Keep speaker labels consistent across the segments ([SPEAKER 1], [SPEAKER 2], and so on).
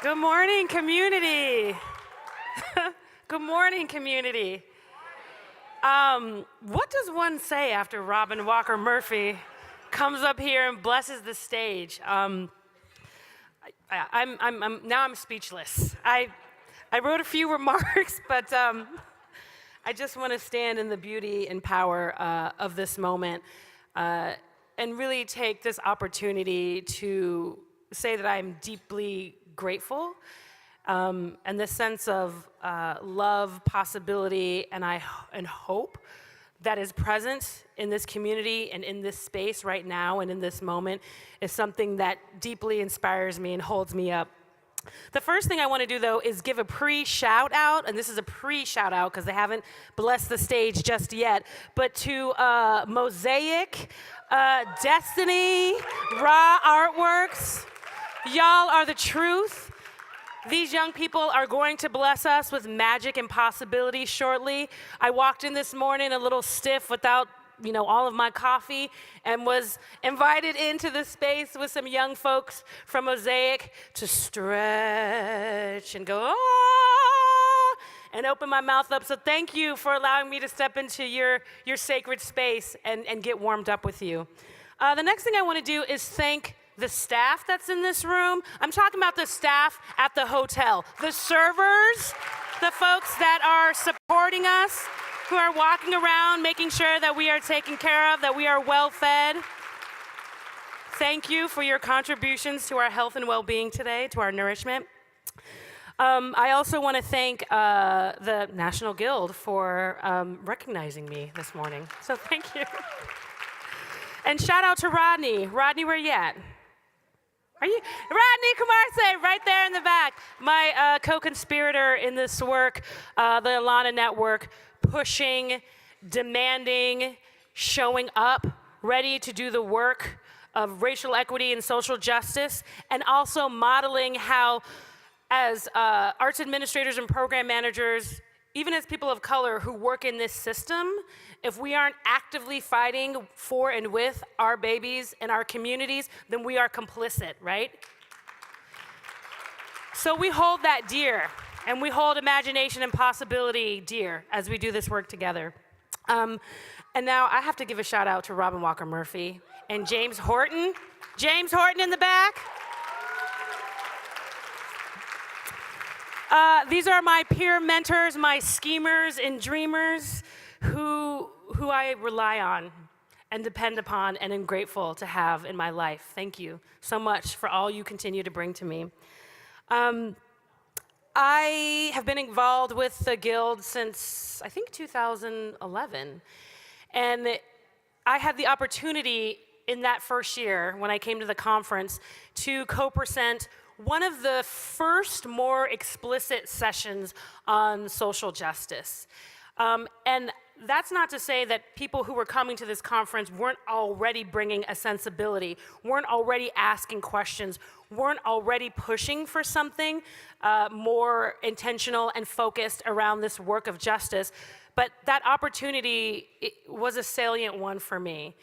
[SPEAKER 1] Good morning, community. Good morning, community. What does one say after Robin Walker Murphy comes up here and blesses the stage? I'm speechless. I wrote a few remarks, but I just want to stand in the beauty and power of this moment and really take this opportunity to say that I'm deeply grateful and the sense of love, possibility, and hope that is present in this community and in this space right now and in this moment is something that deeply inspires me and holds me up. The first thing I want to do, though, is give a pre-shout out, and this is a pre-shout out because they haven't blessed the stage just yet, but to Mosaic, Destiny, Raw Artworks. Y'all are the truth. These young people are going to bless us with magic and possibility shortly. I walked in this morning a little stiff without all of my coffee and was invited into the space with some young folks from Mosaic to stretch and go, ah, and open my mouth up. So thank you for allowing me to step into your sacred space and get warmed up with you. The next thing I want to do is thank the staff that's in this room. I'm talking about the staff at the hotel, the servers, the folks that are supporting us, who are walking around making sure that we are taken care of, that we are well fed. Thank you for your contributions to our health and well-being today, to our nourishment. I also want to thank the National Guild for recognizing me this morning. So thank you. And shout out to Rodney. Rodney, where you at? Are you? Rodney Kumarse, right there in the back. My co-conspirator in this work, the Alana Network, pushing, demanding, showing up, ready to do the work of racial equity and social justice, and also modeling how, as arts administrators and program managers, even as people of color who work in this system, if we aren't actively fighting for and with our babies and our communities, then we are complicit, right? So we hold that dear, and we hold imagination and possibility dear as we do this work together. And now I have to give a shout out to Robin Walker Murphy and James Horton. James Horton in the back. These are my peer mentors, my schemers and dreamers who I rely on and depend upon and am grateful to have in my life. Thank you so much for all you continue to bring to me. I have been involved with the Guild since, I think, 2011. And I had the opportunity in that first year, when I came to the conference, to co-present one of the first more explicit sessions on social justice. And that's not to say that people who were coming to this conference weren't already bringing a sensibility, weren't already asking questions, weren't already pushing for something more intentional and focused around this work of justice. But that opportunity was a salient one for me.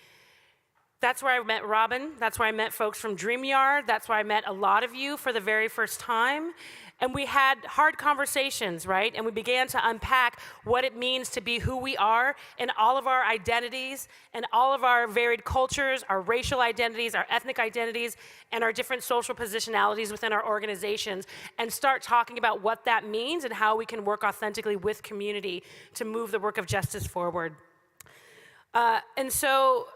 [SPEAKER 1] That's where I met Robin. That's where I met folks from DreamYard. That's where I met a lot of you for the very first time. And we had hard conversations, right? And we began to unpack what it means to be who we are in all of our identities and all of our varied cultures, our racial identities, our ethnic identities, and our different social positionalities within our organizations, and start talking about what that means and how we can work authentically with community to move the work of justice forward. And so,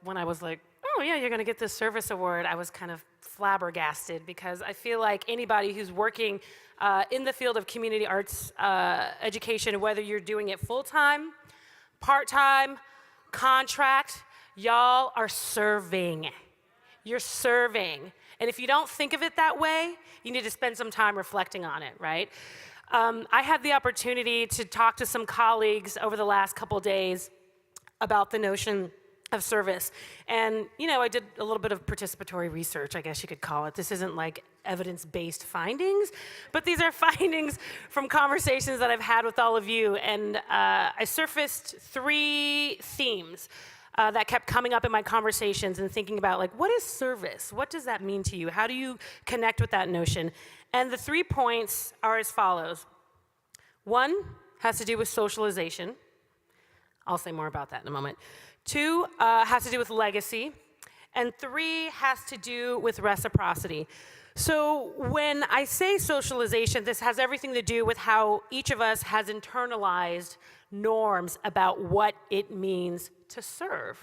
[SPEAKER 1] when I was like, oh yeah, you're gonna get this service award, I was kind of flabbergasted because I feel like anybody who's working in the field of community arts education, whether you're doing it full-time, part-time, contract, y'all are serving. You're serving. And if you don't think of it that way, you need to spend some time reflecting on it, right? I had the opportunity to talk to some colleagues over the last couple days about the notion of service. And, I did a little bit of participatory research, I guess you could call it. This isn't like evidence-based findings, but these are findings from conversations that I've had with all of you. And I surfaced 3 themes that kept coming up in my conversations and thinking about, like, what is service? What does that mean to you? How do you connect with that notion? And the 3 points are as follows. 1 has to do with socialization. I'll say more about that in a moment. 2 has to do with legacy. And 3 has to do with reciprocity. So when I say socialization, this has everything to do with how each of us has internalized norms about what it means to serve.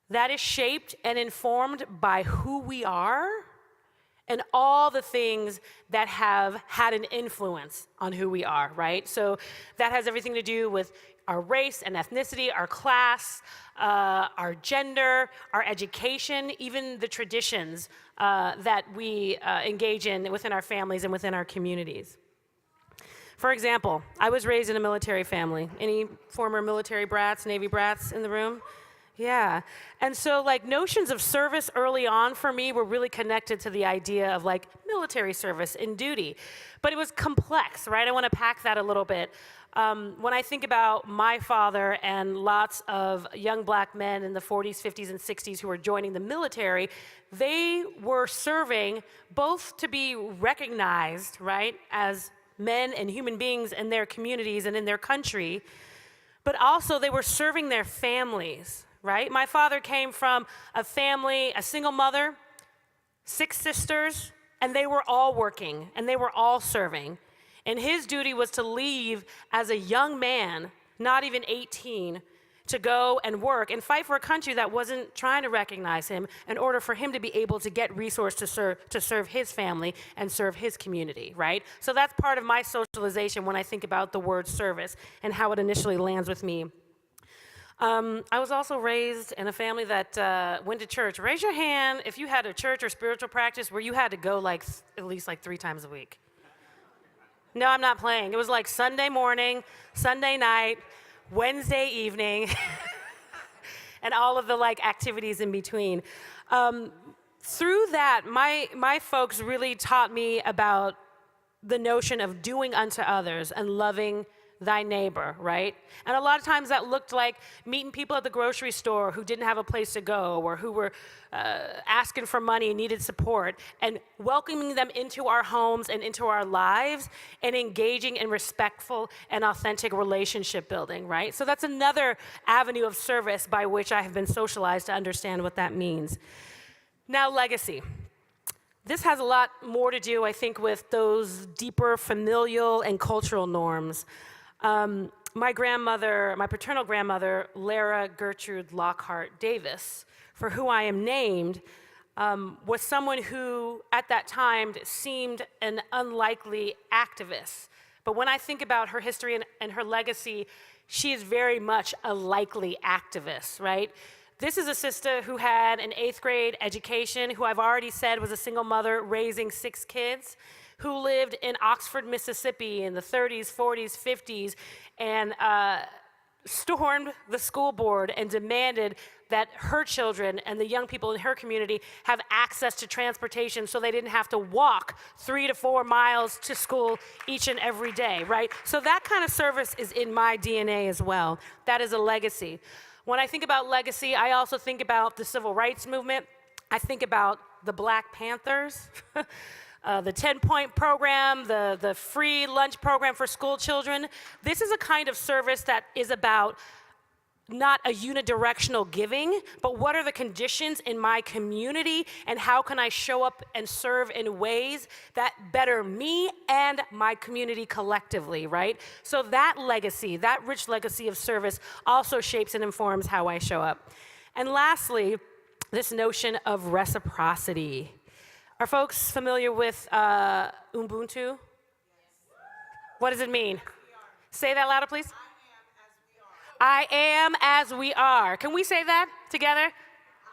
[SPEAKER 1] That is shaped and informed by who we are and all the things that have had an influence on who we are, right? So that has everything to do with our race and ethnicity, our class, our gender, our education, even the traditions that we engage in within our families and within our communities. For example, I was raised in a military family. Any former military brats, Navy brats in the room? Yeah. And so, like, notions of service early on for me were really connected to the idea of, like, military service and duty. But it was complex, right? I want to pack that a little bit. When I think about my father and lots of young black men in the 40s, 50s, and 60s who were joining the military, they were serving both to be recognized, right, as men and human beings in their communities and in their country, but also they were serving their families, right? My father came from a family, a single mother, 6 sisters, and they were all working, and they were all serving. And his duty was to leave as a young man, not even 18, to go and work and fight for a country that wasn't trying to recognize him in order for him to be able to get resources to serve his family and serve his community, right? So that's part of my socialization when I think about the word service and how it initially lands with me. I was also raised in a family that went to church. Raise your hand if you had a church or spiritual practice where you had to go like at least like 3 times a week. No, I'm not playing. It was like Sunday morning, Sunday night, Wednesday evening, and all of the like activities in between. Through that, my folks really taught me about the notion of doing unto others and loving thy neighbor, right? And a lot of times that looked like meeting people at the grocery store who didn't have a place to go or who were asking for money and needed support, and welcoming them into our homes and into our lives and engaging in respectful and authentic relationship building, right? So that's another avenue of service by which I have been socialized to understand what that means. Now, legacy. This has a lot more to do, I think, with those deeper familial and cultural norms. My grandmother, my paternal grandmother, Lara Gertrude Lockhart Davis, for who I am named, was someone who, at that time, seemed an unlikely activist. But when I think about her history and her legacy, she is very much a likely activist, right? This is a sister who had an 8th grade education, who I've already said was a single mother raising 6 kids, who lived in Oxford, Mississippi in the 30s, 40s, 50s, and stormed the school board and demanded that her children and the young people in her community have access to transportation so they didn't have to walk 3 to 4 miles to school each and every day, right? So that kind of service is in my DNA as well. That is a legacy. When I think about legacy, I also think about the civil rights movement. I think about the Black Panthers, the 10-point program, the free lunch program for school children. This is a kind of service that is about not a unidirectional giving, but what are the conditions in my community and how can I show up and serve in ways that better me and my community collectively, right? So that legacy, that rich legacy of service also shapes and informs how I show up. And lastly, this notion of reciprocity. Are folks familiar with Ubuntu? What does it mean? Say that louder, please. I am as we are. Can we say that together?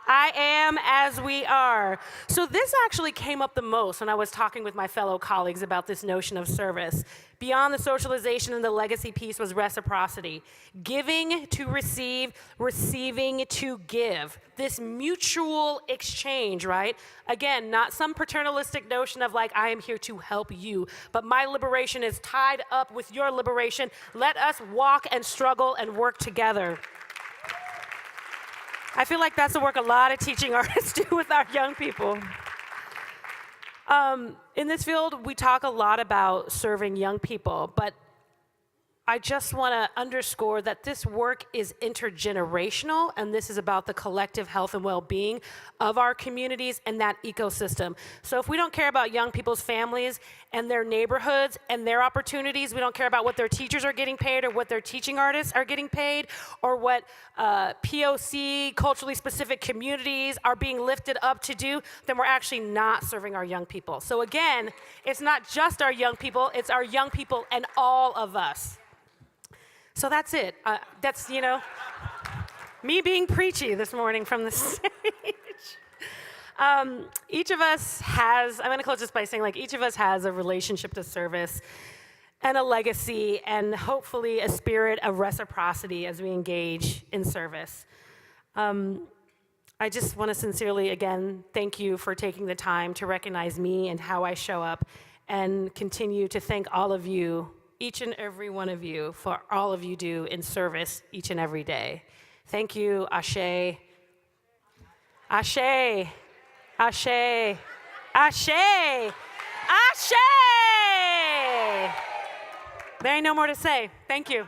[SPEAKER 1] I am as we are. So this actually came up the most when I was talking with my fellow colleagues about this notion of service. Beyond the socialization and the legacy piece was reciprocity. Giving to receive, receiving to give. This mutual exchange, right? Again, not some paternalistic notion of like, I am here to help you, but my liberation is tied up with your liberation. Let us walk and struggle and work together. I feel like that's the work a lot of teaching artists do with our young people. In this field, we talk a lot about serving young people, but I just want to underscore that this work is intergenerational, and this is about the collective health and well-being of our communities and that ecosystem. So if we don't care about young people's families and their neighborhoods and their opportunities, we don't care about what their teachers are getting paid or what their teaching artists are getting paid or what POC, culturally specific communities are being lifted up to do, then we're actually not serving our young people. So again, it's not just our young people, it's our young people and all of us. So that's it. That's, me being preachy this morning from the stage. Each of us has, I'm going to close this by saying, each of us has a relationship to service and a legacy and hopefully a spirit of reciprocity as we engage in service. I just want to sincerely, again, thank you for taking the time to recognize me and how I show up, and continue to thank all of you, each and every one of you, for all of you do in service each and every day. Thank you, Ashe. Ashe. Ashe. Ashe. Ashe. There ain't no more to say. Thank you.